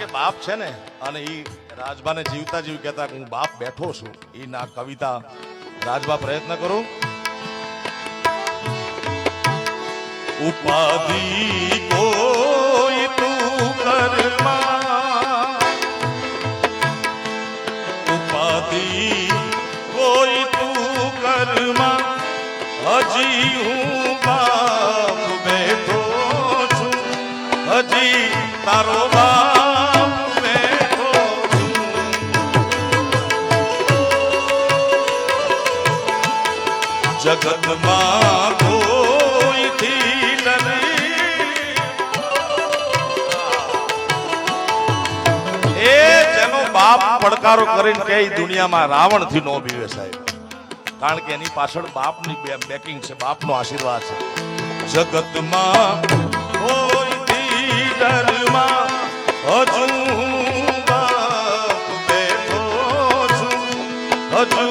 કે બાપ છે ને, અને ઈ રાજબાને જીવતા જીવ કહેતા હું બાપ બેઠો છું. ઈ ના કવિતા રાજબા પ્રયત્ન કરું. ઉપાધિ કોઈ તું કરમાં, ઉપાધિ કોઈ તું કરમાં, હજી હું બાપ બેઠો છું, હજી તારો બાપ બેઠો છું. જગતમાં કોઈથી નથી એ જેનો બાપ પડકારો કરીને કે દુનિયામાં રાવણ થી નો બીવે સાહેબ, કારણ કે એની પાછળ બાપની બેકિંગ છે, બાપનો આશીર્વાદ છે. જગતમાં કોઈથી ડરમાં હજુ બાપ બેઠો છું, હજુ